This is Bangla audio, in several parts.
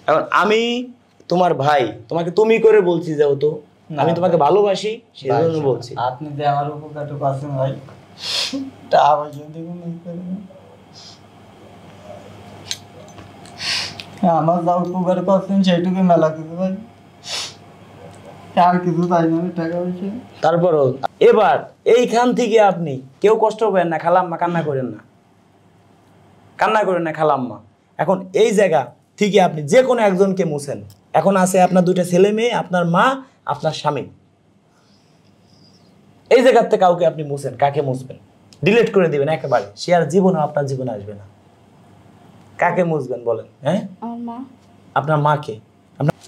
এখন আমি তোমার ভাই, তোমাকে তুমি করে বলছি, যেহেতু আমি তোমাকে ভালোবাসি সেই জন্য বলছি। আপনি যে আমার উপকারটা করছেন ভাই, তা আবার যদি আমার যা উপকার করছেন সেইটুকু মেলা কিছু ভাই, আর কিছু চাই না টাকা পয়সা। তারপরও এবার এইখান থেকে আপনি কেউ কষ্ট পাবেন না, খালাম্মা কান্না করেন না, কান্না করেন না খালাম্মা। এখন এই জায়গা থেকে আপনি যে কোনো একজনকে মুছেন। এখন আছে আপনার দুইটা ছেলে মেয়ে, আপনার মা, আপনার স্বামী। এই জায়গাতে কাউকে আপনি মুছেন, কাকে মুছবেন? ডিলিট করে দিবেন একেবারে, সে আর জীবনে আপনার জীবনে আসবে না। কাকে মুছবেন বলেন? হ্যাঁ, আমার মা। আপনার মাকে।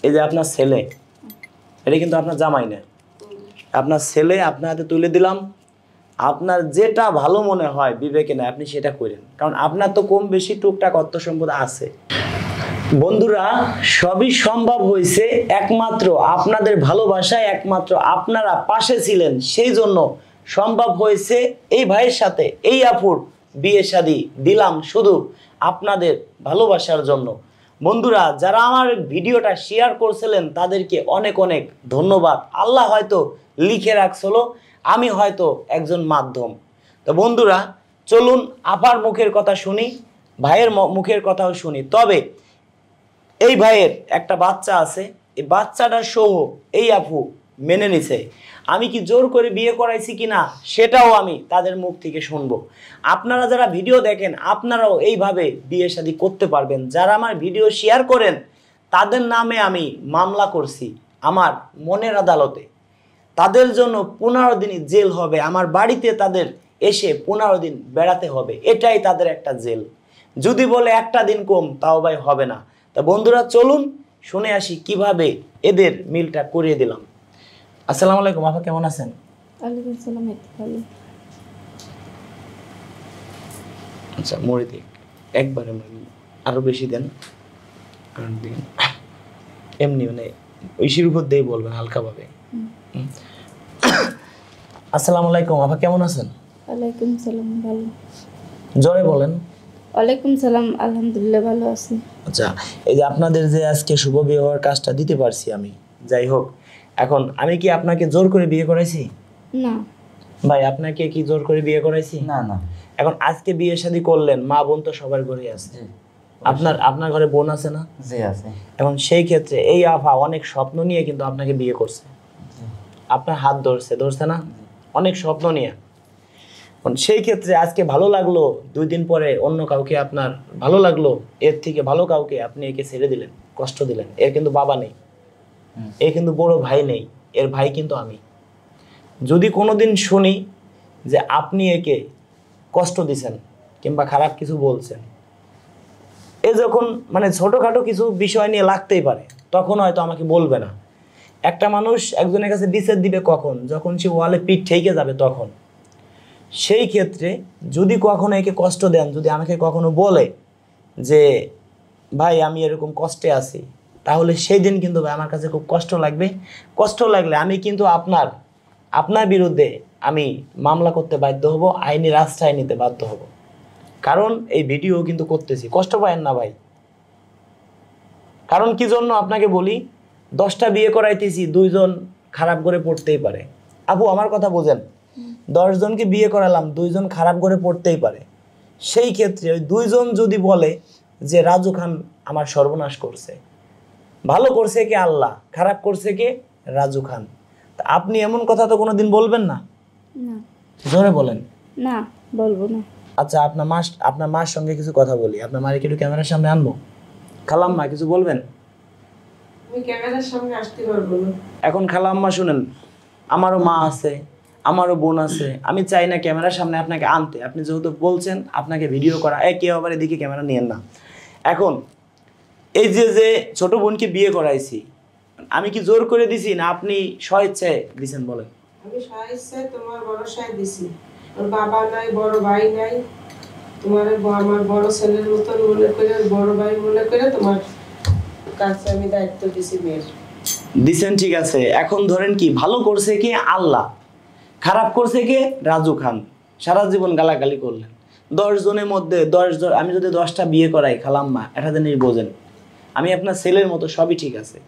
এই যে আপনার ছেলে, এটা কিন্তু আপনার জামাই না, আপনার ছেলে আপনার হাতে তুলে দিলাম। আপনার যেটা ভালো মনে হয় বিবেকে না, আপনি সেটা করেন, কারণ আপনার তো কম বেশি টুকটাক অর্থ সম্পদ আছে। বন্ধুরা, সবই সম্ভব হয়েছে একমাত্র আপনাদের ভালোবাসায়, একমাত্র আপনারা পাশে ছিলেন, সেই জন্য সম্ভব হয়েছে। এই ভাইয়ের সাথে এই আপুর বিয়ে শাদী দিলাম শুধু আপনাদের ভালোবাসার জন্য। বন্ধুরা, যারা আমার ভিডিওটা শেয়ার করছিলেন তাদেরকে অনেক অনেক ধন্যবাদ। আল্লাহ হয়তো লিখে রাখছিল, আমি হয়তো একজন মাধ্যম। তো বন্ধুরা, চলুন আপার মুখের কথা শুনি, ভাইয়ের মুখের কথাও শুনি। তবে এই ভাইয়ের একটা বাচ্চা আছে, এই বাচ্চাটার সহ এই আপু মেনে নিছে। আমি কি জোর করে বিয়ে করাইছি কিনা সেটাও আমি তাদের মুখ থেকে শুনবো। আপনারা যারা ভিডিও দেখেন আপনারাও এইভাবে বিয়ে শাদী করতে পারবেন। যারা আমার ভিডিও শেয়ার করেন তাদের নামে আমি মামলা করছি আমার মনের আদালতে। তাদের জন্য 15 দিন জেল হবে, আমার বাড়িতে তাদের এসে 15 দিন বেড়াতে হবে, এটাই তাদের একটা জেল। যদি বলে একটা দিন কম, তাও ভাই হবে না। তা বন্ধুরা, চলুন শুনে আসি কিভাবে এদের মিলটা করিয়ে দিলাম। আসসালামু আলাইকুম আপা, কেমন আছেন? ওয়ালাইকুম সালাম। ভালো। আচ্ছা, মরে দিক একবারে, আরো বেশি দেন, এমনি মানে ঐশীর উপর দিয়ে বলবেন হালকাভাবে। আসসালামু আলাইকুম আপা, কেমন আছেন? ওয়ালাইকুম সালাম। ভালো। জোরে বলেন। ওয়ালাইকুম সালাম, আলহামদুলিল্লাহ ভালো আছি। আচ্ছা, এই যে আপনাদের যে আজকে শুভ বিবাহের কাজটা দিতে পারছি আমি, যাই হোক, এখন আমি কি আপনাকে জোর করে বিয়ে করাইছি? না ভাই, আপনাকে কি জোর করে বিয়ে করাইছি? না না। এখন আজকে বিয়ে শাদী করলেন, মা বোন তো সবার ঘরে আছে, আপনার ঘরে বোন আছে না? জি আছে। এখন সেই ক্ষেত্রে এই আফা অনেক স্বপ্ন নিয়ে কিন্তু আপনাকে বিয়ে করছে, আপনার হাত ধরছে না, অনেক স্বপ্ন নিয়ে। সেই ক্ষেত্রে আজকে ভালো লাগলো, 2 দিন পরে অন্য কাউকে আপনার ভালো লাগলো, এর থেকে ভালো কাউকে আপনি একে ছেড়ে দিলেন, কষ্ট দিলেন। এর কিন্তু বাবা নেই, এর কিন্তু বড় ভাই নেই, এর ভাই কিন্তু আমি। যদি কোনোদিন শুনি যে আপনি একে কষ্ট দিছেন কিংবা খারাপ কিছু বলছেন, এ যখন মানে ছোটখাটো কিছু বিষয় নিয়ে লাগতেই পারে, তখন হয়তো আমাকে বলবে না। একটা মানুষ একজনের কাছে বিচার দিবে কখন? যখন সে ওয়ালে পিঠ ঠেকে যাবে তখন। সেই ক্ষেত্রে যদি কখনো একে কষ্ট দেন, যদি আমাকে কখনো বলে যে ভাই আমি এরকম কষ্টে আছি, তাহলে সেই দিন কিন্তু ভাই আমার কাছে খুব কষ্ট লাগবে। কষ্ট লাগলে আমি কিন্তু আপনার বিরুদ্ধে আমি মামলা করতে বাধ্য হব, আইনি রাস্তায় নিতে বাধ্য হব। কারণ এই ভিডিও কিন্তু করতেছি, কষ্ট পায়েন না ভাই। কারণ কি জন্য আপনাকে বলি, 10টা বিয়ে করাইতেছি, 2 জন খারাপ করে পড়তেই পারে। আপু আমার কথা বোঝেন, 10 জনকে বিয়ে করালাম, 2 জন খারাপ করে পড়তেই পারে। সেই ক্ষেত্রে ওই 2 জন যদি বলে যে রাজু খান আমার সর্বনাশ করছে, ভালো করছে কে? আল্লাহ, খারাপ করছে কে? রাজু খান। তা আপনি এমন কথা তো কোনোদিন বলবেন না? না। জোরে বলেন। না, বলবো না। আচ্ছা, আপনার মার সঙ্গে কিছু কথা বলি, আপনার মাকে একটু ক্যামেরার সামনে আনবো। খালাম্মা কিছু বলবেন? আমি ক্যামেরার সামনে আসতে পারবো না। এখন খালাম্মা শুনেন, আমারও মা আছে, আমারও বোন আছে, আমি চাই না ক্যামেরার সামনে আপনাকে আনতে। আপনি যেহেতু বলছেন আপনাকে ভিডিও করা, কেউ আবার এদিকে ক্যামেরা নিয়েন না। এখন এই যে ছোট বোনকে বিয়ে করাইছি, আমি কি জোর করে দিছি না আপনি স্বেচ্ছায় দিছেন বলেন? আমি স্বেচ্ছায় তোমার ভরসায় দিছি। ওর বাবা নাই, বড় ভাই নাই, তোমার আমার বড় ছেলের মতন মনে করে, বড় ভাই মনে করে তোমার কাছে আমি দায়িত্ব দিছি মেয়ের। দিছেন, ঠিক আছে। এখন ধরেন কি ভালো করছে কে? আল্লাহ, খারাপ করছে কে? রাজু খান। সারা জীবন গালাগালি করলেন। 10 জনের মধ্যে 10 জন, আমি যদি 10টা বিয়ে করাই খালাম্মা, একটা জিনিস বোঝেন, আমি আপনার ছেলের মতো, সবই ঠিক আছে।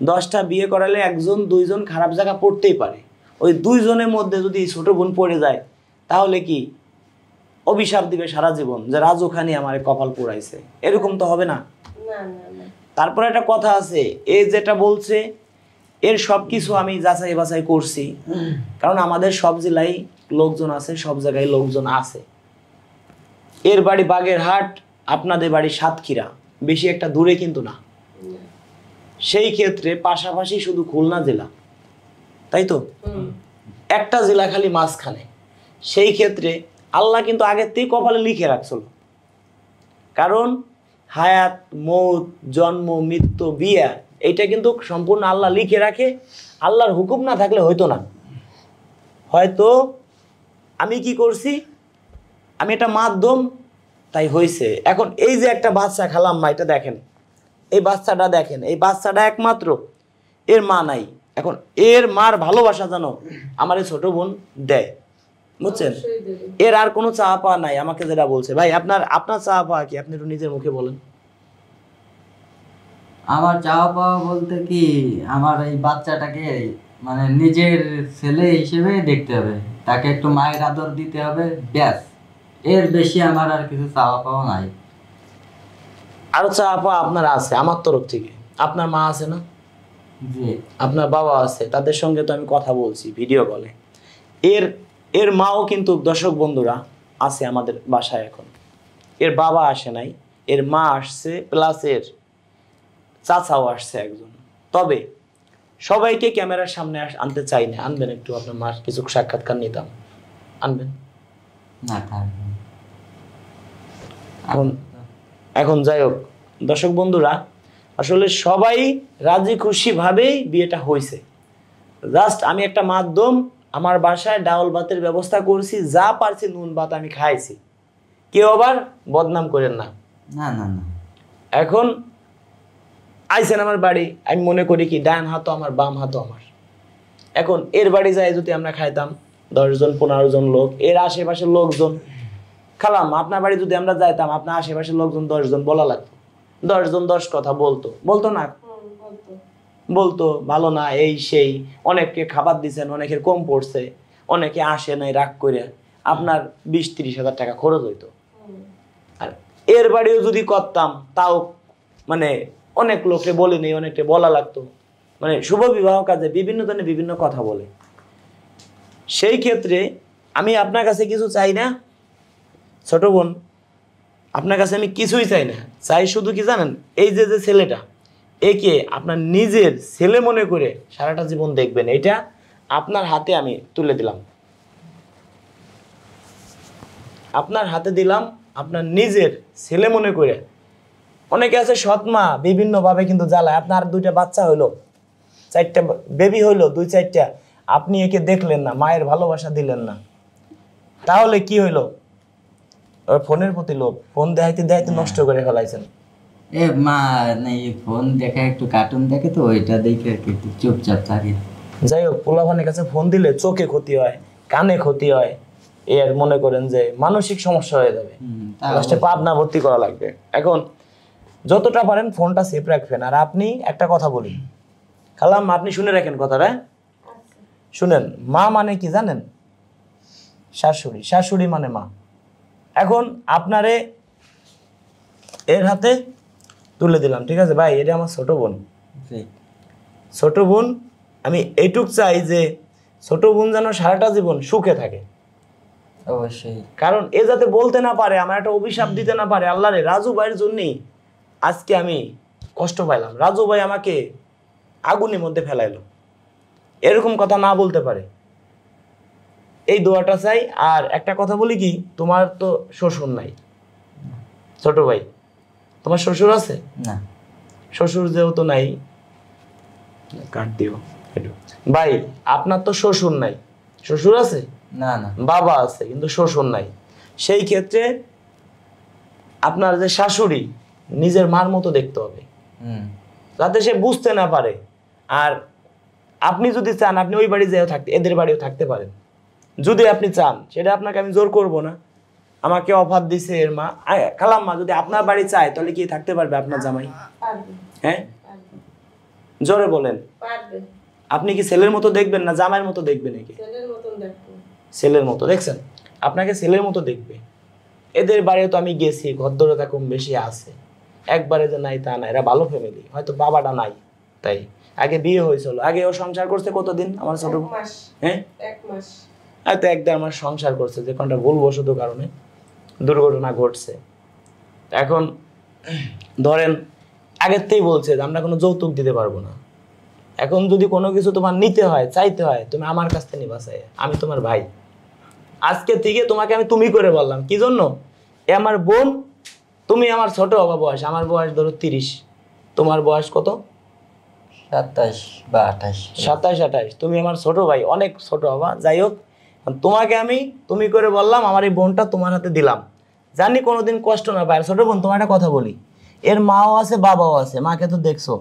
10টা বিয়ে করালে 1জন 2জন খারাপ জায়গা পড়তেই পারে। ওই 2জনের মধ্যে যদি ছোট বোন পড়ে যায় তাহলে কি অভিশাপ দিবে সারা জীবন যে রাজু খানি আমার কপাল পোড়াইছে, এরকম তো হবে না। না না না, তারপরে একটা কথা আছে, এ যেটা বলছে এর সব কিছু আমি যাচাই বাছাই করছি, কারণ আমাদের সব জেলায় লোকজন আছে, সব জায়গায় লোকজন আছে। এর বাড়ি বাগেরহাট, আপনাদের বাড়ি সাতক্ষীরা, বেশি একটা দূরে কিন্তু না। সেই ক্ষেত্রে পাশাপাশি শুধু খুলনা জেলা, তাই তো, একটা জেলা খালি মাঝখানে। সেই ক্ষেত্রে আল্লাহ কিন্তু আগের থেকেই কপালে লিখে রাখছিল, কারণ হায়াত মৌত জন্ম মৃত্যু বিয়া এইটা কিন্তু সম্পূর্ণ আল্লাহ লিখে রাখে। আল্লাহর হুকুম না থাকলে হয়তো না। হয়তো আমি কি করছি, আমি একটা মাধ্যম, তাই হয়েছে। এখন এই যে একটা বাচ্চা খালাম মা, এটা দেখেন, এই বাচ্চাটা দেখেন, এই বাচ্চাটা একমাত্র, এর মা নাই। এখন এর মার ভালোবাসা জানো আমার এই ছোট বোন দেয়, বুঝছেন? এর আর কোনো চাওয়া পাওয়া নাই। আমাকে যেটা বলছে, ভাই আপনার চাওয়া পাওয়া কি, আপনি একটু নিজের মুখে বলেন। আমার চাওয়া পাওয়া বলতে কি, আমার এই বাচ্চাটাকে মানে নিজের ছেলে হিসেবে দেখতে হবে, তাকে একটু মায়ের আদর দিতে হবে, ব্যাস। এর বেশি আমার আর কিছু চাওয়া পাওয়া নাই। আরো চাওয়া পাওয়া আপনার আছে আমার তরফ থেকে। আপনার মা আছে না, জি, আপনার বাবা আছে, তাদের সঙ্গে তো আমি কথা বলছি ভিডিও কলে। এর মাও কিন্তু দর্শক বন্ধুরা আছে আমাদের বাসায় এখন। এর বাবা আসে নাই, এর মা আসছে, প্লাস এর চাচাও আসছে একজন। তবে সবাইকে ক্যামেরার সামনে আনতে চাই না। আনবেন একটু আপনার মার কিছু সাক্ষাৎকার নিতাম, আনবেন। না থাকবে। এখন যাই হোক দর্শক বন্ধুরা, আসলে সবাই রাজি খুশি ভাবেই বিয়েটা হয়েছে। জাস্ট আমি একটা মাধ্যম, আমার বাসায় ডাউল ভাতের ব্যবস্থা করছি, যা পারছি নুন ভাত আমি খাইছি। কেউ আবার বদনাম করেন না। না না না, এখন আইসেন আমার বাড়ি, আমি মনে করি কি ডান হাতও আমার বাম হাতও আমার। এখন এর বাড়ি যায় যদি আমরা খাইতাম 10 জন 15 জন লোক, এর আশেপাশের লোকজন খালাম, আপনার বাড়ি যদি আমরা যাইতাম, আপনার আশেপাশের লোকজন 10 জন বলা লাগতো, 10 জন 10 কথা বলতো না, বলতো ভালো না এই সেই, অনেককে খাবার দিচ্ছেন, অনেকের কম পড়ছে, অনেকে আসে নাই রাগ করে, আপনার 20-30 হাজার টাকা খরচ হইতো। আর এর বাড়িও যদি করতাম তাও মানে অনেক লোককে বলিনি, অনেককে বলা লাগতো। মানে শুভ বিবাহ কাজে বিভিন্ন জনে বিভিন্ন কথা বলে। সেই ক্ষেত্রে আমি আপনার কাছে কিছু চাই না ছোট বোন, আপনার কাছে আমি কিছুই চাই না। চাই শুধু কি জানেন, এই যে ছেলেটা, একে আপনার নিজের ছেলে মনে করে সারাটা জীবন দেখবেন, এটা আপনার হাতে আমি তুলে দিলাম, আপনার হাতে দিলাম, আপনার নিজের ছেলে মনে করে। অনেকে আছে সৎমা বিভিন্নভাবে কিন্তু জ্বালায়। আপনার 2টা বাচ্চা হইলো, 4টা বেবি হইলো, 2-4টা, আপনি একে দেখলেন না, মায়ের ভালোবাসা দিলেন না, তাহলে কি হইলো? ওর ফোনের প্রতি লোভ, ফোন দেখাইতে দেখাইতে নষ্ট করে ফেলাইছেন। এ মা নেই, ফোন দেখে একটু কার্টুন দেখে, তো ওইটা দেখে আর কি একটু চুপচাপ থাকে। যাই হোক, পোলাপানের কাছে ফোন দিলে চোখে ক্ষতি হয়, কানে ক্ষতি হয়, এর মনে করেন যে মানসিক সমস্যা হয়ে যাবে, লাস্টে পাবনা ভর্তি করা লাগবে। এখন যতটা পারেন ফোনটা সেফ রাখবেন। আর আপনি একটা কথা বলি খালাম, আপনি শুনে রাখেন কথাটা, শুনেন। মা মানে কি জানেন? শাশুড়ি, শাশুড়ি মানে মা। এখন আপনারে এর হাতে তুলে দিলাম, ঠিক আছে ভাই, এটা আমার ছোট বোন। ছোট বোন, আমি এইটুক চাই যে ছোট বোন যেন সারাটা জীবন সুখে থাকে। অবশ্যই, কারণ এ যাতে বলতে না পারে, আমার একটা অভিশাপ দিতে না পারে, আল্লাহ রে রাজু ভাইয়ের জন্যই আজকে আমি কষ্ট পাইলাম, রাজু ভাই আমাকে আগুনের মধ্যে ফেলাইলো, এরকম কথা না বলতে পারে, এই দোয়াটা চাই। আর একটা কথা বলি কি, তোমার তো শ্বশুর নাই ছোট ভাই, তোমার শ্বশুর আছে? না, শ্বশুর যেহেতু নাই, কাট দিও ভাই, আপনার তো শ্বশুর নাই, শ্বশুর আছে? না না, বাবা আছে কিন্তু শ্বশুর নাই। সেই ক্ষেত্রে আপনার যে শাশুড়ি, নিজের মার মতো দেখতে হবে, যাতে সে বুঝতে না পারে। আর আপনি যদি চান, আপনি ওই বাড়ি যেও থাকতে, এদের বাড়িও থাকতে পারেন, যদি আপনি চান, সেটা আপনাকে আমি জোর করব না। আমাকে অফার দিছে এর মা। খালাম্মা যদি আপনার বাড়ি চায় তাহলে কি থাকতে পারবে আপনার জামাই? পারবে হ্যাঁ, পারবে জোরে বলেন। পারবে। আপনি কি ছেলের মতো দেখবেন না জামাইয়ের মতো দেখবেন নাকি? ছেলের মতন দেখবো। ছেলের মতো দেখছেন, আপনাকে ছেলের মতো দেখবে। এদের বাড়িও তো আমি গেছি, ভদ্রতা কম বেশি আছে, একবারে যে নাই তা না, এরা ভালো ফ্যামিলি, হয়তো বাবাটা নাই তাই। আগে বিয়ে হয়েছিল, আগে ও সংসার করছে কতদিন আমার ছোট? 1 মাস। হ্যাঁ, 1 মাস। হয়তো 1-1.5 মাস সংসার করছে, যে কোনটা ভুলবশত কারণে দুর্ঘটনা ঘটছে। এখন ধরেন আগের থেকেই বলছে যে আমরা কোনো যৌতুক দিতে পারবো না। এখন যদি কোনো কিছু তোমার নিতে হয়, চাইতে হয়, তুমি আমার কাছ থেকে নিবা চাই, আমি তোমার ভাই। আজকে থেকে তোমাকে আমি তুমি করে বললাম, কি জন্য? এ আমার বোন, তুমি আমার ছোট হবা বয়স, আমার বয়স ধরো 30, তোমার বয়স কত? 27 বা 28। 27-28, তুমি আমার ছোট ভাই, অনেক ছোট হবা। যাই হোক, তোমাকে আমি তুমি করে বললাম, আমার এই বোনটা তোমার হাতে দিলাম, জানি কোনোদিন কষ্ট না পায়। ছোট বোন, তোমার একটা কথা বলি, এর মাও আছে বাবাও আছে, মাকে তো দেখছো,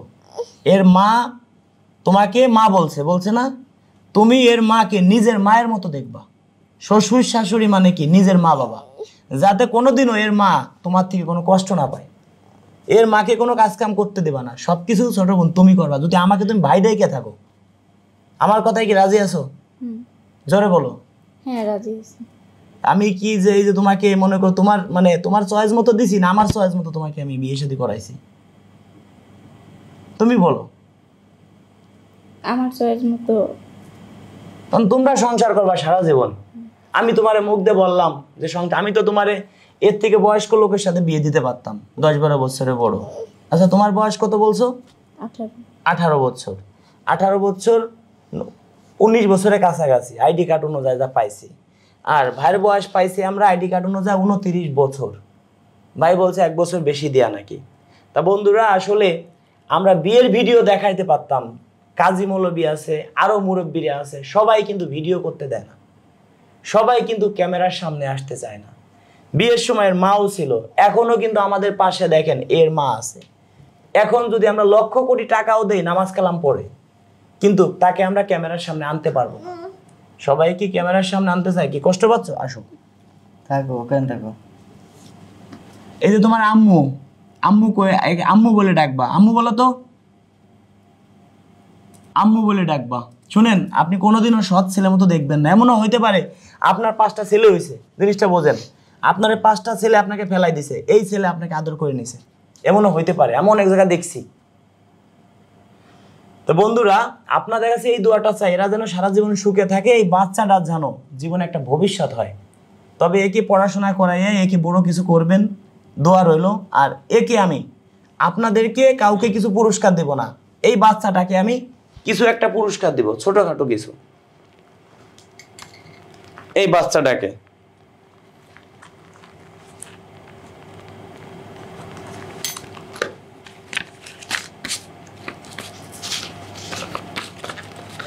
এর মা তোমাকে মা বলছে না? তুমি এর মাকে নিজের মায়ের মতো দেখবা। শ্বশুর শাশুড়ি মানে কি নিজের মা বাবা, যাতে কোনোদিনও এর মা তোমার থেকে কোনো কষ্ট না পায়। এর মাকে কোনো কাজ কাম করতে দেবা না, সবকিছু ছোট বোন তুমি করবা। যদি আমাকে তুমি ভাই ডাইকে থাকো, আমার কথায় কি রাজি আছো? জোরে বলো। হ্যাঁ রাজি আছি। আমি কি যে এই যে তোমাকে মনে করো তোমার মানে তোমার চয়েস মতো দিছি না আমার চয়েস মতো তোমাকে আমি বিয়ে শাদী করাইছি? তুমি বলো। আমার চয়েস মতো। তখন তোমরা সংসার করবা সারা জীবন। আমি তোমারে মুখ দিয়ে বললাম যে সংসার, আমি তো তোমারে এর থেকে বয়স্ক লোকের সাথে বিয়ে দিতে পারতাম, 10-12 বছরের বড়। আচ্ছা, তোমার বয়স কত বলছো? 18। 18 বছর। 18 বছর 19 বছরের কাছাকাছি আইডি কার্ড অনুযায়ী যা পাইছি। আর ভাইয়ের বয়স পাইছি আমরা আইডি কার্ড অনুযায়ী 29 বছর। ভাই বলছে 1 বছর বেশি দেয়া নাকি। তা বন্ধুরা, আসলে আমরা বিয়ের ভিডিও দেখাইতে পারতাম, কাজী মৌলবী আছে, আরও মুরব্বীরা আছে, সবাই কিন্তু ভিডিও করতে দেয় না, সবাই কিন্তু ক্যামেরার সামনে আসতে চায় না। বিয়ের সময়ের মাও ছিল, এখনো কিন্তু আমাদের পাশে দেখেন এর মা আছে। এখন যদি আমরা লক্ষ কোটি টাকাও দেই নামাজ কালাম পড়ে, কিন্তু তাকে আমরা ক্যামেরার সামনে আনতে পারবো না। সবাই কি ক্যামেরার সামনে আনতে চায়? কি কষ্ট পাচ্ছ? আসো, থাকো ওখানে থাকো। এই যে তোমার আম্মু, আম্মু কই? আম্মু বলে ডাকবা, আম্মু বলো তো, আম্মু বলে ডাকবা। শুনেন, আপনি কোনোদিনও সৎ ছেলের মতো দেখবেন না। এমনও হইতে পারে আপনার 5টা ছেলে হয়েছে, জিনিসটা বোঝেন, আপনার 5টা ছেলে আপনাকে ফেলাই দিছে, এই ছেলে আপনাকে আদর করে নিছে, এমনও হইতে পারে, এমন এক জায়গায় দেখছি। তো বন্ধুরা, আপনাদের কাছে এই দোয়াটা চাই, এরা যেন সারা জীবন সুখে থাকে, এই বাচ্চাটা যেন জীবনে একটা ভবিষ্যৎ হয়। তবে একে পড়াশোনা করাইয়ে একে বড় কিছু করবেন, দোয়া রইল। আর একে আমি আপনাদেরকে কাউকে কিছু পুরস্কার দেব না, এই বাচ্চাটাকে আমি কিছু একটা পুরস্কার দেব, ছোটখাটো কিছু। এই বাচ্চাটাকে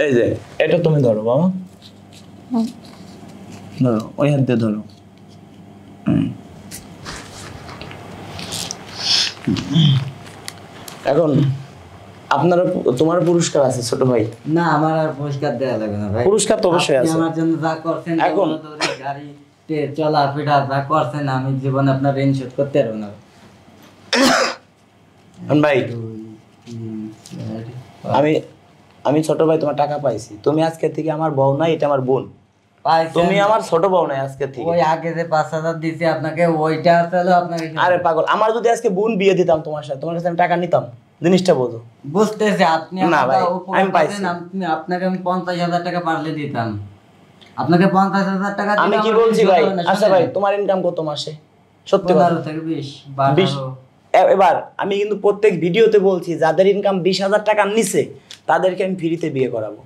এই যে এটা তুমি ধরো বাবা, ধরো, ওই হাত দিয়ে ধরো। এখন আপনার তোমার পুরস্কার আছে ছোট ভাই। না, আমার আর পুরস্কার দেওয়া লাগবে না ভাই। পুরস্কার তো অবশ্যই আপনি আছে। আমার জন্য যা করছেন, এখন গাড়িতে চলাফেরা যা করছেন, আমি জীবনে আপনার ঋণ শোধ করতে পারবো না ভাই। 2, 3, 4, আমি ছোট ভাই তোমার টাকা পাইছি, তুমি আজকে থেকে আমার বউ নাই, এটা আমার বোন। পাইছেন? তুমি আমার ছোট বউ নাই আজকে থেকে। ওই আগে যে 5,000 দিছি আপনাকে, ওইটা তাহলে আপনাকে আরে পাগল, আমার যদি আজকে বোন বিয়ে দিতাম তোমার সাথে, তোমার কাছে আমি টাকা নিতাম, জিনিসটা বোঝো। বুঝতেছি আপনি না আমাকে ভাই, উপকার আমি পাইছি। করেছেন, আপনাকে আমি 50,000 টাকা পারলে দিতাম। আপনাকে 50,000 টাকা দিলে আমি কি আমার বলছি কিছু ভাই? হবে না, আচ্ছা শুনেন। ভাই, তোমার ইনকাম কত মাসে? সত্যি কথা। 15 থেকে 20, 12। এবার আমি কিন্তু প্রত্যেক ভিডিওতে বলছি, যাদের ইনকাম 20,000 টাকার নিচে তাদেরকে আমি ফ্রিতে বিয়ে করাবো।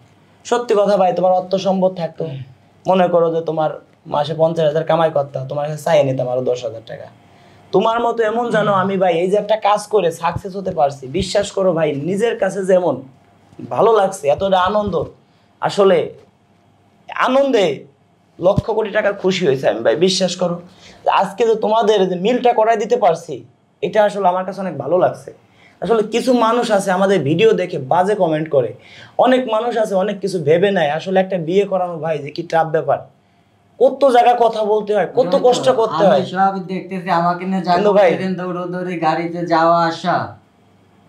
সত্যি কথা ভাই, তোমার অর্থ সম্পদ থাকতো, মনে করো যে তোমার মাসে 50,000 কামাই করতাম, তোমার কাছে চাই নিতাম আরো 10,000 টাকা। তোমার মতো এমন জানো আমি ভাই এই যে একটা কাজ করে সাকসেস হতে পারছি, বিশ্বাস করো ভাই, নিজের কাছে যেমন ভালো লাগছে, এতটা আনন্দ, আসলে আনন্দে লক্ষ কোটি টাকার খুশি হয়েছে আমি ভাই, বিশ্বাস করো। আজকে যে তোমাদের যে মিলটা করাই দিতে পারছি, এটা আসলে আমার কাছে অনেক ভালো লাগছে। আসলে কিছু মানুষ আছে আমাদের ভিডিও দেখে বাজে কমেন্ট করে, অনেক মানুষ আছে অনেক কিছু ভেবে নেয়, আসলে একটা বিয়ে করানো ভাই যে কি টাফ ব্যাপার। কত জায়গা কথা বলতে হয়, কত কষ্ট করতে হয়। আমি সব দেখতেছি, আমাকে নিয়ে যা কিন্তু ভাই- করতেছেন, দৌড়াদৌড়ি গাড়িতে যাওয়া আসা,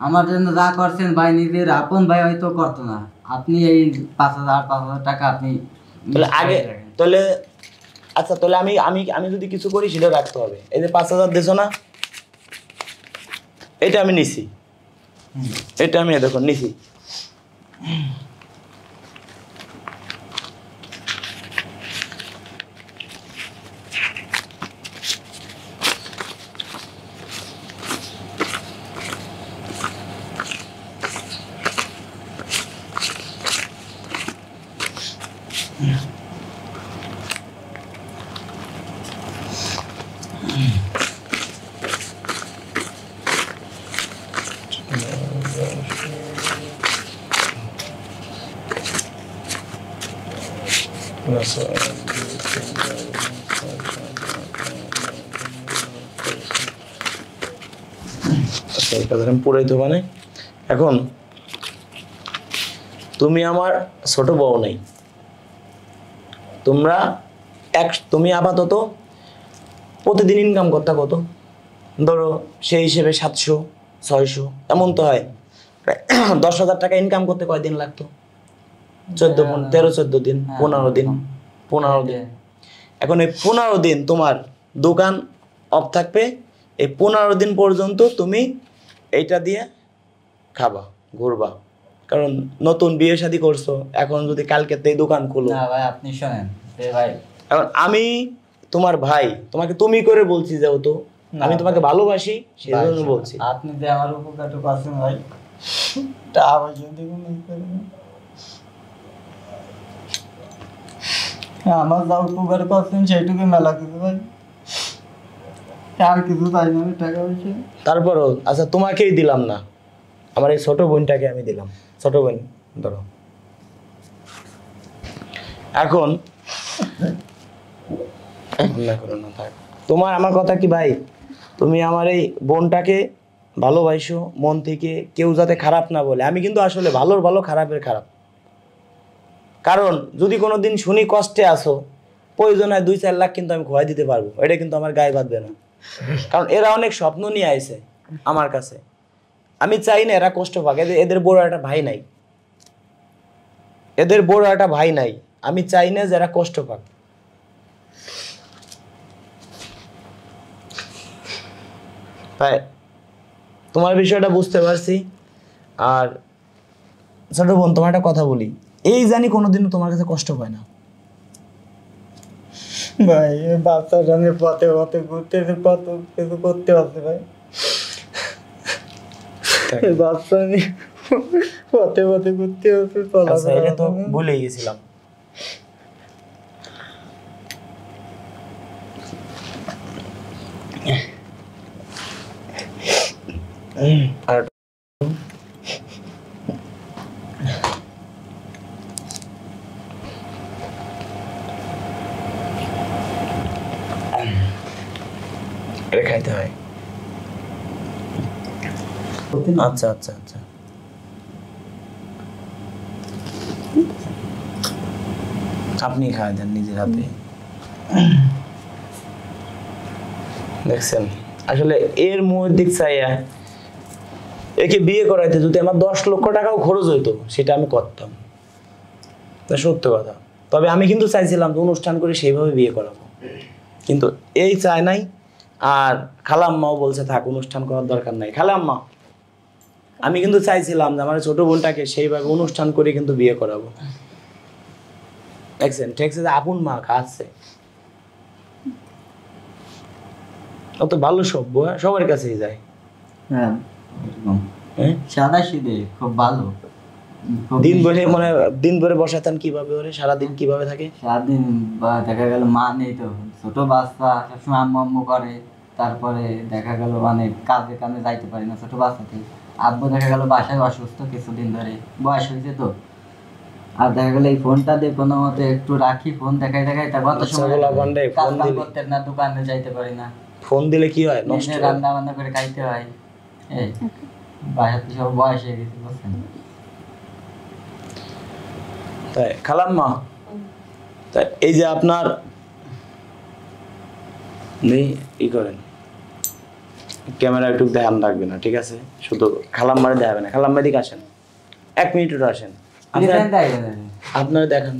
আমার জন্য যা করছেন ভাই, নিজের আপন ভাই হয়তো করতো না। আপনি এই 5,000 টাকা আপনি তাহলে আগে তাহলে আচ্ছা, তাহলে আমি আমি আমি যদি কিছু করি সেটা রাখতে হবে। এই যে 5,000 দিছো না, এটা আমি নিছি, এটা আমি দেখুন নিছি। আচ্ছা, এই কথাটা আমি পুরাই তো মানে এখন তুমি আমার ছোট বউ নেই, তুমি আপাতত প্রতিদিন ইনকাম করতে কত, ধরো সেই হিসেবে 700-600 এমন তো হয়, প্রায় 10,000 টাকা ইনকাম করতে কয়দিন লাগতো? 13-14 দিন, 15 দিন, 15 দিন। এখন এই 15 দিন তোমার দোকান অফ থাকবে, এই 15 দিন পর্যন্ত তুমি এইটা দিয়ে খাবা, ঘুরবা। কারণ নতুন বিয়ে শাদী করছো, এখন যদি কালকে এই দোকান খুলো। না ভাই, আপনি শোনেন ভাই, এখন আমি তোমার ভাই, তোমাকে তুমি করে বলছি, যেহেতু আমি তোমাকে ভালোবাসি সেই জন্য বলছি। আপনি যে আমার উপকারটা করছেন ভাই, তা আবার যদি আমার যা উপকার করছেন সেইটুকু মেলা কিছু ভাই, আর কিছু চাই না টাকা পয়সা। তারপরও আচ্ছা, তোমাকেই দিলাম না, আমার এই ছোট বোনটাকে আমি দিলাম। ছোট বোন ধরো, এখন না করো না, থাক। তোমার আমার কথা কি ভাই, তুমি আমার এই বোনটাকে ভালোবাসো মন থেকে, কেউ যাতে খারাপ না বলে। আমি কিন্তু আসলে ভালোর ভালো, খারাপের খারাপ। কারণ যদি কোনোদিন শুনি কষ্টে আসো, প্রয়োজন হয় 2-4 লাখ কিন্তু আমি খোয়াই দিতে পারবো, এটা কিন্তু আমার গায়ে বাঁধবে না। কারণ এরা অনেক স্বপ্ন নিয়ে আইছে আমার কাছে, আমি চাই না এরা কষ্ট পাক। এদের বড় একটা ভাই নাই, এদের বড় একটা ভাই নাই, আমি চাই না যে এরা কষ্ট পাক। তাই তোমার বিষয়টা বুঝতে পারছি। আর ছোট বোন, তোমার একটা কথা বলি, এই জানি কোনোদিনও তোমার কাছে কষ্ট পায় না ভাই। বাচ্চাটা নিয়ে পথে পথে ঘুরতেছে, কত কিছু করতে পারছে ভাই। বাচ্চা নিয়ে পথে পথে ঘুরতে হচ্ছে, আচ্ছা, এটা তো ভুলে গেছিলাম। আর এটা খাইতে হয়। আচ্ছা আচ্ছা আচ্ছা, আপনি খাই দেন নিজের হাতে। দেখছেন, আসলে এর মুখের দিক চাইয়া একে বিয়ে করাইতে যদি আমার 10 লক্ষ টাকাও খরচ হইতো, সেটা আমি করতাম, সত্য কথা। তবে আমি কিন্তু চাইছিলাম অনুষ্ঠান করে সেইভাবে বিয়ে করাবো, কিন্তু এই চায় নাই। আর খালাম্মাও বলছে থাক, অনুষ্ঠান করার দরকার নাই। খালাম্মা, আমি কিন্তু চাইছিলাম যে আমার ছোট বোনটাকে সেইভাবে অনুষ্ঠান করে কিন্তু বিয়ে করাবো। দেখছেন, ঠেকছে যে আপন মা কাছে অত ভালো সভ্য, সবার কাছেই যায়। হ্যাঁ, সাদা সিধে খুব ভালো। দিন ভরে মানে দিন ভরে বসাতেন কিভাবে, ওরে সারাদিন কিভাবে থাকে? সারাদিন বা দেখা গেল মা নেই তো, ছোট বাচ্চা সবসময় আম্মু আম্মু করে। তারপরে দেখা গেল মানে কাজে কামে যাইতে পারি না ছোট বাচ্চাতে। আব্বু দেখা গেল বাসায় অসুস্থ কিছুদিন ধরে, বয়স হয়েছে তো। আর দেখা গেল এই ফোনটা দিয়ে কোনো মতে একটু রাখি, ফোন দেখাই দেখাই তা কত সময় কাজ কাম করতে না, দোকানে যাইতে পারি না। ফোন দিলে কি হয়, নষ্ট রান্না বান্না করে খাইতে হয়। এই বাসাতে সব বয়স হয়ে গেছে বুঝছেন। তাই খালাম্মা, তাই এই যে আপনার নেই ই করেন, ক্যামেরা একটু ধ্যান রাখবে না, ঠিক আছে? শুধু খালাম্মারে দেখাবে না। খালাম্মা দিকে আসেন, 1 মিনিট একটু আসেন। আপনার দেখান,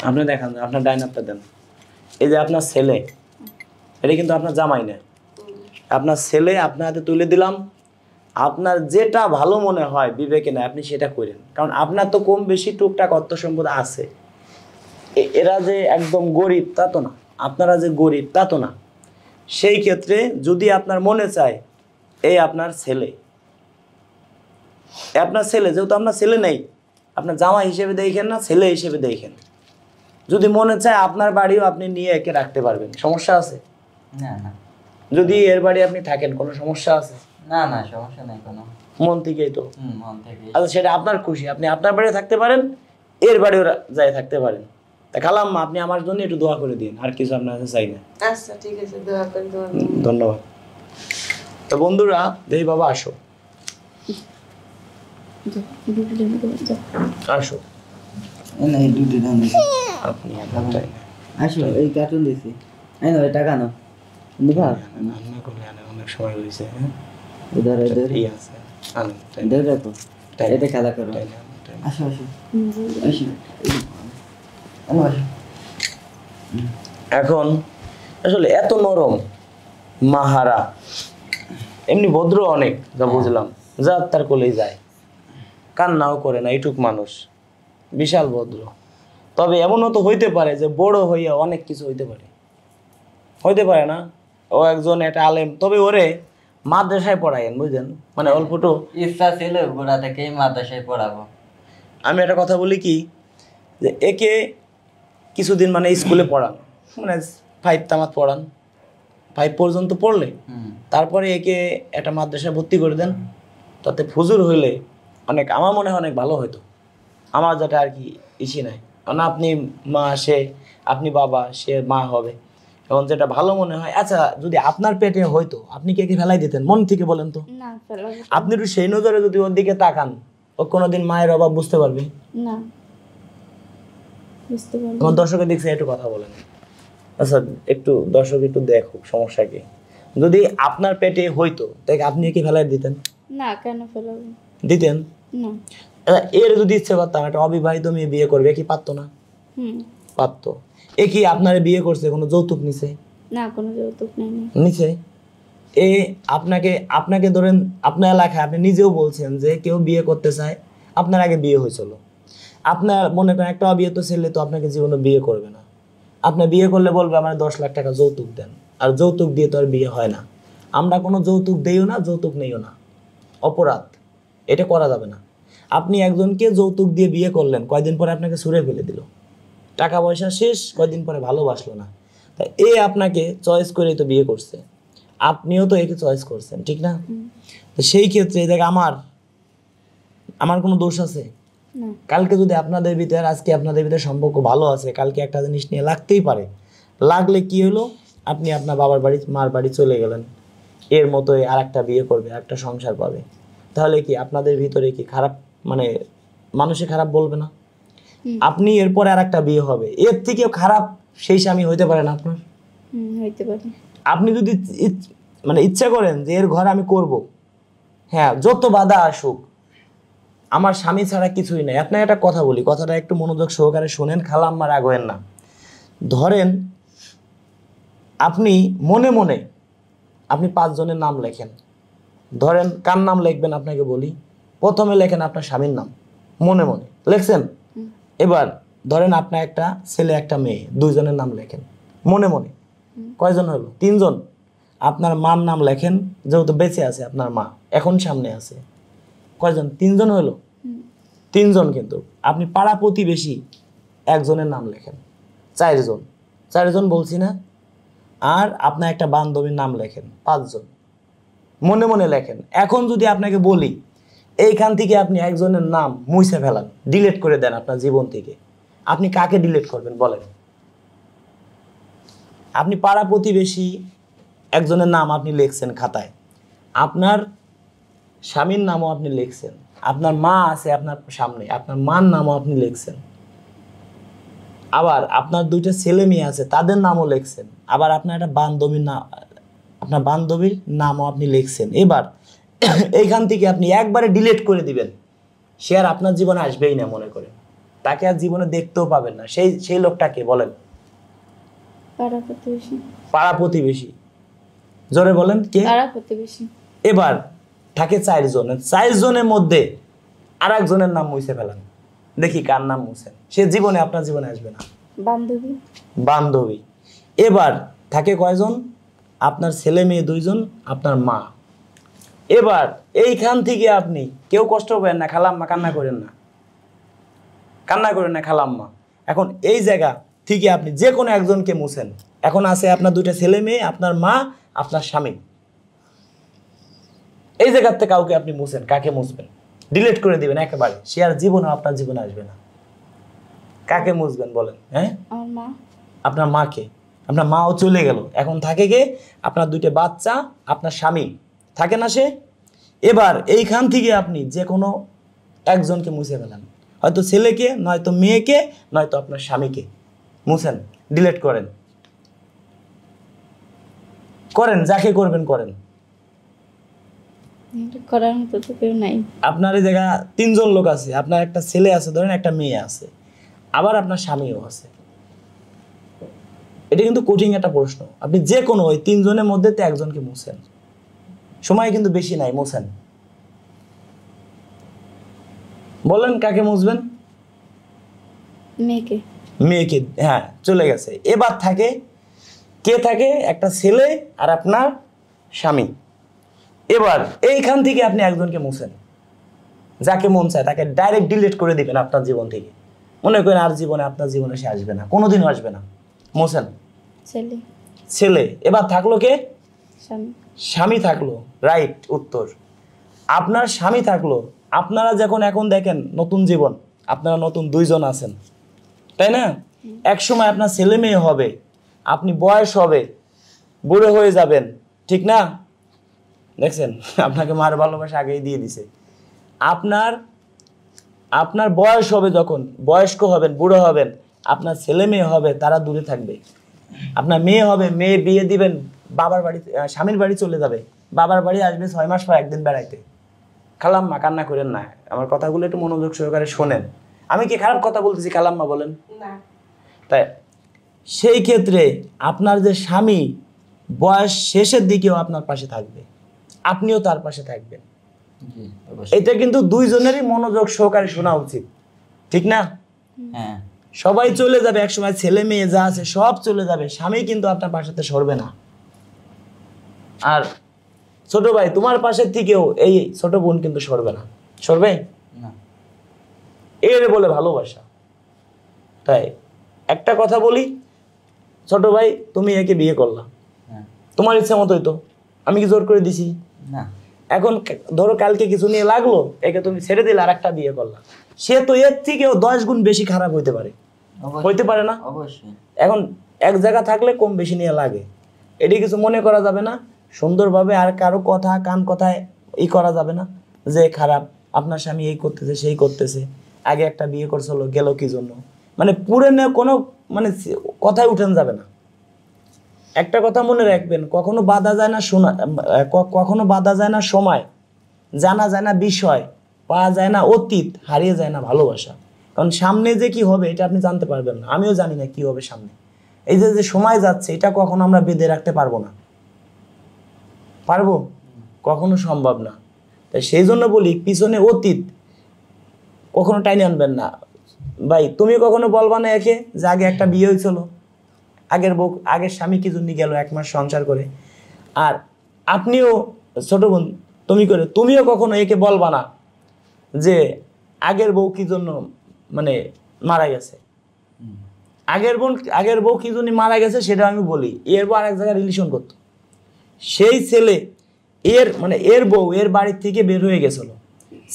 আপনি দেখান, আপনার ডাইনাপটা দেন। এই যে আপনার ছেলে, এটা কিন্তু আপনার জামাই না, আপনার ছেলে আপনার হাতে তুলে দিলাম। আপনার যেটা ভালো মনে হয় বিবেকে না, আপনি সেটা করেন। কারণ আপনার তো কম বেশি টুকটাক অর্থ সম্পদ আছে। এরা যে একদম গরিব তা তো না, আপনারা যে গরিব তা তো না। সেই ক্ষেত্রে যদি আপনার মনে চায়, এই আপনার ছেলে, আপনার ছেলে, যেহেতু আপনার ছেলে নেই, আপনার জামাই হিসেবে দেখেন না, ছেলে হিসেবে দেখেন। যদি মনে চায় আপনার বাড়িও আপনি নিয়ে একে রাখতে পারবেন, সমস্যা আছে? না না, যদি এর বাড়ি আপনি থাকেন, কোনো সমস্যা আছে? না না, সমস্যা নাই কোনো। মন থেকেই তো। মন থেকে। আচ্ছা, সেটা আপনার খুশি, আপনি আপনার বাড়ি থাকতে পারেন, এর বাড়িও যাই থাকতে পারেন। তা খালাম্মা, আপনি আমার জন্য একটু দোয়া করে দিন, আর কিছু আপনার কাছে চাই না। আচ্ছা ঠিক আছে, দোয়া করেন, দোয়া ধন্যবাদ। তো বন্ধুরা, দেই বাবা আসো, আসো। এই দুটো দাম দিছি। আপনি আমার চাই না। আসো, এই কার্টুন দিছি। এই নাও, এই টাকা নাও। নিবা? রান্না করলে অনেক সময় হয়েছে। হ্যাঁ, ইধর ইধর ঠিক আছে, আনুন, তাই না? ইধর রাখো। এটা খেলা করো। তাই না? তাই না? আসো আসো আসো। আলো আসো। এখন আসলে এত নরম মাহারা, এমনি ভদ্র অনেক, যা বুঝলাম, যা তার কোলেই যায়, কান্নাও করে না, এইটুক মানুষ, বিশাল ভদ্র। তবে এমনও তো হইতে পারে যে বড় হইয়া অনেক কিছু হইতে পারে, হইতে পারে না? ও একজন একটা আলেম, তবে ওরে মাদ্রাসায় পড়ায়েন, বুঝলেন? মানে অল্পটু ইচ্ছা ছিল গোড়া থেকেই মাদ্রাসায় পড়াবো। আমি একটা কথা বলি কি, যে একে কিছুদিন মানে স্কুলে পড়ান, মানে 5 তামাত পড়ান, 5 পর্যন্ত পড়লে তারপরে একে একটা মাদ্রাসায় ভর্তি করে দেন, তাতে ফুজুর হইলে অনেক, আমার মনে হয় অনেক ভালো হতো। আমার যেটা আর কি ইসি নাই, কারণ আপনি মা, সে আপনি বাবা, সে মা হবে, এবং যেটা ভালো মনে হয়। আচ্ছা, যদি আপনার পেটে হয়তো, আপনি কে ফেলাই দিতেন? মন থেকে বলেন তো। না, ফেলাবো না। আপনি একটু সেই নজরে যদি ওর দিকে তাকান, ও কোনোদিন মায়ের অভাব বুঝতে পারবে না, বুঝতে পারবো আমার না। দর্শকের দিক থেকে একটু কথা বলেন। আচ্ছা, একটু দর্শক একটু দেখুক, সমস্যা কি? যদি আপনার পেটে হইতো, তাই আপনি কি ফেলাই দিতেন? না, কেন ফেলাবো? দিতেন? না। আচ্ছা, এর যদি ইচ্ছে করতাম একটা অবিবাহিত মেয়ে বিয়ে করবে, কি পারতো না? পারতো। এ কি আপনার বিয়ে করছে, কোনো যৌতুক নিছে? না, কোনো যৌতুক নেয়নি। নিছে? এ আপনাকে আপনাকে ধরেন, আপনার এলাকায় আপনি নিজেও বলছেন যে কেউ বিয়ে করতে চায়, আপনার আগে বিয়ে হয়েছিল, আপনার মনে করেন একটা অবিবাহিত ছেলে তো আপনাকে জীবনে বিয়ে করবে না। আপনি বিয়ে করলে বলবে আমার 10 লাখ টাকা যৌতুক দেন, আর যৌতুক দিয়ে তো আর বিয়ে হয় না। আমরা কোনো যৌতুক দেইও না, যৌতুক নেইও না, অপরাধ, এটা করা যাবে না। আপনি একজনকে যৌতুক দিয়ে বিয়ে করলেন, কয়দিন পরে আপনাকে ছুঁড়ে ফেলে দিল, টাকা পয়সা শেষ, কয়দিন পরে ভালোবাসলো না। তাই এ আপনাকে চয়েস করেই তো বিয়ে করছে, আপনিও তো একে চয়েস করছেন, ঠিক না? তো সেই ক্ষেত্রে দেখ, আমার কোনো দোষ আছে? না। কালকে যদি আপনাদের ভিতরে, আজকে আপনাদের ভিতরে সম্পর্ক ভালো আছে, কালকে একটা জিনিস নিয়ে লাগতেই পারে, লাগলে কি হলো, আপনি আপনার বাবার বাড়ি, মার বাড়ি চলে গেলেন, এর মতোই আর একটা বিয়ে করবে, একটা সংসার পাবে, তাহলে কি আপনাদের ভিতরে কি খারাপ, মানে মানুষে খারাপ বলবে না? আপনি এরপরে আর একটা বিয়ে হবে, এর থেকেও খারাপ সেই স্বামী হইতে পারে না আপনার? হইতে পারে। আপনি যদি মানে ইচ্ছা করেন যে এর ঘর আমি করব, হ্যাঁ, যত বাধা আসুক, আমার স্বামী ছাড়া কিছুই নাই। আপনার একটা কথা বলি, কথাটা একটু মনোযোগ সহকারে শোনেন, খালাম্মা রাগ হয়েন না। ধরেন আপনি মনে মনে আপনি 5 জনের নাম লেখেন, ধরেন কার নাম লিখবেন আপনাকে বলি, প্রথমে লেখেন আপনার স্বামীর নাম, মনে মনে লেখছেন। এবার ধরেন আপনার একটা ছেলে একটা মেয়ে, 2 জনের নাম লেখেন মনে মনে, কয়জন হলো? 3 জন। আপনার মার নাম লেখেন, যেহেতু বেঁচে আছে আপনার মা, এখন সামনে আছে, কয়জন? 3 জন হলো। 3 জন। কিন্তু আপনি পাড়া প্রতিবেশী একজনের নাম লেখেন, 4 জন। 4 জন বলছি না? আর আপনার একটা বান্ধবীর নাম লেখেন, 5 জন। মনে মনে লেখেন। এখন যদি আপনাকে বলি এইখান থেকে আপনি একজনের নাম মুছে ফেলান, ডিলিট করে দেন আপনার জীবন থেকে, আপনি কাকে ডিলিট করবেন বলেন? আপনি পাড়া প্রতিবেশী একজনের নাম আপনি লিখছেন খাতায়, আপনার স্বামীর নামও আপনি লিখছেন, আপনার মা আছে আপনার সামনে, আপনার মার নামও আপনি লিখছেন, আবার আপনার দুইটা ছেলে মেয়ে আছে, তাদের নামও লিখছেন। আবার আপনার একটা বান্ধবীর নাম, আপনার বান্ধবীর নামও আপনি লিখছেন। এবার এইখান থেকে আপনি একবারে ডিলিট করে দিবেন, সে আর আপনার জীবনে আসবেই না, মনে করেন তাকে আর জীবনে দেখতেও পাবেন না। সেই লোকটাকে বলেন? পাড়া প্রতিবেশী। পাড়া প্রতিবেশী। জোরে বলেন কে? পাড়া প্রতিবেশী। এবার থাকে 4 জন, 4 জনের মধ্যে আর একজনের নাম মুছে ফেলান, দেখি কার নাম মুছেন। সে জীবনে আপনার জীবনে আসবে না। বান্ধবী। বান্ধবী। এবার থাকে কয়জন? আপনার ছেলে মেয়ে 2 জন, আপনার মা। এবার এইখান থেকে আপনি কেউ কষ্ট পাবেন না, খালাম্মা কান্না করেন না, কান্না করেন না খালাম্মা। এখন এই জায়গা থেকে আপনি যে কোনো একজনকে মুছেন। এখন আছে আপনার 2টা ছেলে মেয়ে, আপনার মা, আপনার স্বামী। এই জায়গাতে কাউকে আপনি মুছেন, কাকে মুছবেন? ডিলিট করে দিবেন একেবারে, সে আর জীবনে আপনার জীবনে আসবে না। কাকে মুছবেন বলেন? হ্যাঁ, আমার মা। আপনার মাকে। আপনার মাও চলে গেল, এখন থাকে কে? আপনার 2টা বাচ্চা, আপনার স্বামী থাকে না সে? এবার এইখান থেকে আপনি যে কোনো একজনকে মুছে ফেলেন, হয়তো ছেলেকে, নয়তো মেয়েকে, নয়তো আপনার স্বামীকে মুছেন, ডিলিট করেন। করেন, যাকে করবেন করেন। এটা করার মতো তো কেউ নাই। আপনার এই জায়গা 3 জন লোক আছে, আপনার একটা ছেলে আছে, ধরেন একটা মেয়ে আছে, আবার আপনার স্বামীও আছে। এটা কিন্তু কঠিন একটা প্রশ্ন। আপনি যে কোনো ওই 3 জনের মধ্যে তো একজনকে মুছেন, সময় কিন্তু বেশি নাই, মুছেন। বলেন কাকে মুছবেন? মেয়েকে। মেয়েকে। হ্যাঁ, চলে গেছে। এবার থাকে কে? থাকে একটা ছেলে আর আপনার স্বামী। এবার এইখান থেকে আপনি একজনকে মুছেন, যাকে মন চায় তাকে ডাইরেক্ট ডিলিট করে দিবেন আপনার জীবন থেকে। মনে করেন আর জীবনে আপনার জীবনে সে আসবে না, কোনোদিনও আসবে না। মুছেন। ছেলে। ছেলে। এবার থাকলো কে? স্বামী। স্বামী থাকলো। রাইট উত্তর। আপনার স্বামী থাকলো। আপনারা যখন এখন দেখেন নতুন জীবন, আপনারা নতুন 2 জন আছেন, তাই না? এক সময় আপনার ছেলে মেয়ে হবে, আপনি বয়স হবে, বুড়ো হয়ে যাবেন, ঠিক না? দেখছেন, আপনাকে মার ভালোবাসা আগেই দিয়ে দিছে। আপনার বয়স হবে, যখন বয়স্ক হবেন, বুড়ো হবেন, আপনার ছেলে মেয়ে হবে, তারা দূরে থাকবে। আপনার মেয়ে হবে, মেয়ে বিয়ে দিবেন, বাবার বাড়ি, স্বামীর বাড়ি চলে যাবে, বাবার বাড়ি আসবে 6 মাস পর একদিন বেড়াইতে। খালাম্মা কান্না করেন না, আমার কথাগুলো একটু মনোযোগ সহকারে শোনেন। আমি কি খারাপ কথা বলতেছি খালাম্মা? বলেন। না। তাই সেই ক্ষেত্রে আপনার যে স্বামী বয়স শেষের দিকেও আপনার পাশে থাকবে, আপনিও তার পাশে থাকবেন। জি অবশ্যই। এটা কিন্তু 2 জনেরই মনোযোগ সহকারে শোনা উচিত, ঠিক না? হ্যাঁ। সবাই চলে যাবে একসময়, ছেলে মেয়ে যা আছে সব চলে যাবে, স্বামী কিন্তু আপনার পাশেতে সরবে না। আর ছোট ভাই, তোমার পাশের থেকেও এই ছোট বোন কিন্তু সরবে না। সরবে না। এর বলে ভালোবাসা। তাই একটা কথা বলি, ছোট ভাই, তুমি একে বিয়ে করলা, হ্যাঁ। তোমার ইচ্ছা মতোই তো, আমি কি জোর করে দিছি? না। এখন ধরো কালকে কিছু নিয়ে লাগলো, একে তুমি ছেড়ে দিলে, আর একটা বিয়ে করলা, সে তো এর থেকেও 10 গুণ বেশি খারাপ হইতে পারে, অবশ্যই। হইতে পারে না? অবশ্যই। এখন এক জায়গা থাকলে কম বেশি নিয়ে লাগে, এটি কিছু মনে করা যাবে না সুন্দরভাবে। আর কারো কথা কান কথায় করা যাবে না যে খারাপ, আপনার স্বামী এই করতেছে সেই করতেছে, আগে একটা বিয়ে করছিল, গেল কি জন্য, মানে পুরনো কোনো মানে কথায় উঠেন যাবে না। একটা কথা মনে রাখবেন, কখনো বাধা যায় না কখনো বাধা যায় না সময়, জানা যায় না বিষয়, পাওয়া যায় না অতীত, হারিয়ে যায় না ভালোবাসা। কারণ সামনে যে কি হবে এটা আপনি জানতে পারবেন না, আমিও জানি না কি হবে সামনে। এই যে সময় যাচ্ছে, এটা কখনো আমরা বেঁধে রাখতে পারবো না, পারবো? কখনো সম্ভব না। তাই সেই জন্য বলি, পিছনে অতীত কখনো টাইনে আনবেন না। ভাই, তুমি কখনো বলবা না একে যে আগে একটা বিয়ে হয়েছিল, আগের স্বামী কি জন্য গেল 1 মাস সংসার করে। আর আপনিও ছোট বোন, তুমিও কখনো একে বলবা না যে আগের বউ কি জন্য মানে মারা গেছে। আগের বউ কি জন্য মারা গেছে সেটা আমি বলি, এর বউ আরেক জায়গায় রিলেশন করতো, সেই ছেলে এর বউ এর বাড়ির থেকে বের হয়ে গেছিল,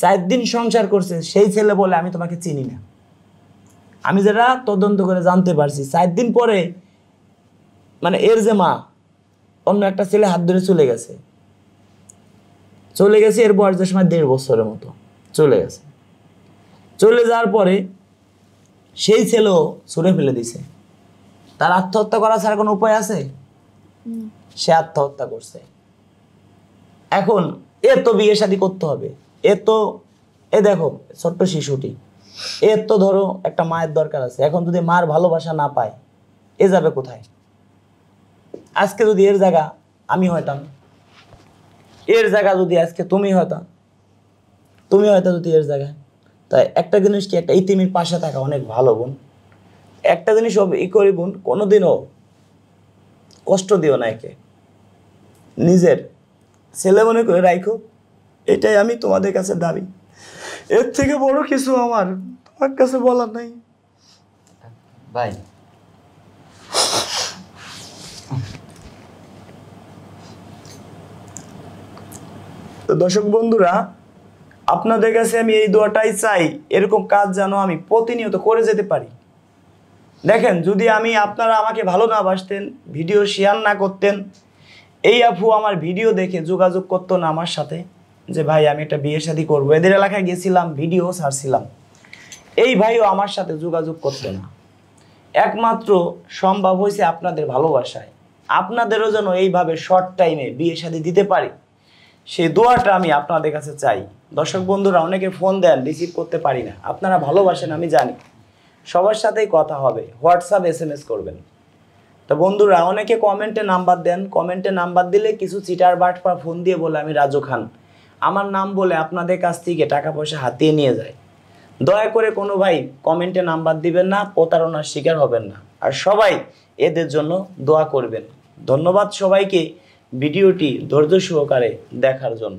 4 দিন সংসার করছে, সেই ছেলে বলে আমি তোমাকে চিনি না। আমি যেটা তদন্ত করে জানতে পারছি, 4 দিন পরে এর যে মা অন্য একটা ছেলে হাত ধরে চলে গেছে, এর বয়স যে সময় 1.5 বছরের মতো চলে গেছে। চলে যাওয়ার পরে সেই ছেলেও ছুঁড়ে ফেলে দিছে। তার আত্মহত্যা করা ছাড়া কোনো উপায় আছে? সে আত্মহত্যা করছে। এখন তো বিয়ে শাদী করতে হবে, দেখো ছোট্ট শিশুটি, তো ধরো একটা মায়ের দরকার আছে। এখন যদি মার ভালোবাসা না পায়, যাবে কোথায়? আজকে যদি এর জায়গা আমি হইতাম, এর জায়গা যদি আজকে তুমি হয়তো যদি এর জায়গায়, তাই একটা জিনিস কি, একটা ইতিমির পাশে থাকা অনেক ভালো বোন। একটা জিনিস করি বোন, কোনোদিনও কষ্ট দিও না একে, নিজের ছেলে মনে করে রাখো। এটাই আমি তোমাদের কাছে দাবি। এর থেকে বড় কিছু আমার তোমার কাছে বলার নাই। ভাই তো দর্শক বন্ধুরা, আপনাদের কাছে আমি এই দোয়াটাই চাই, এরকম কাজ যেন আমি প্রতিনিয়ত করে যেতে পারি। দেখেন, যদি আপনারা আমাকে ভালো না বাসতেন, ভিডিও শেয়ার না করতেন, এই আপু আমার ভিডিও দেখে যোগাযোগ করতো না আমার সাথে যে ভাই আমি একটা বিয়ে শাদী করবো, এদের এলাকায় গেছিলাম, ভিডিও ছাড়ছিলাম, এই ভাইও আমার সাথে যোগাযোগ করতো না। একমাত্র সম্ভব হয়েছে আপনাদের ভালোবাসায়। আপনাদেরও যেন এইভাবে শর্ট টাইমে বিয়ে শাদী দিতে পারি, সেই দোয়াটা আমি আপনাদের কাছে চাই। দর্শক বন্ধুরা, অনেকে ফোন দেন, রিসিভ করতে পারি না। আপনারা ভালোবাসেন আমি জানি, সবার সাথেই কথা হবে, হোয়াটসঅ্যাপ SMS করবেন। তো বন্ধুরা, অনেকে কমেন্টে নাম্বার দেন, কমেন্টে নাম্বার দিলে কিছু চিটার বাটপার ফোন দিয়ে বলে আমি রাজু খান, আমার নাম বলে আপনাদের কাছ থেকে টাকা পয়সা হাতিয়ে নিয়ে যায়। দয়া করে কোনো ভাই কমেন্টে নাম্বার দিবেন না, প্রতারণার শিকার হবেন না। আর সবাই এদের জন্য দোয়া করবেন। ধন্যবাদ সবাইকে ভিডিওটি ধৈর্য সহকারে দেখার জন্য।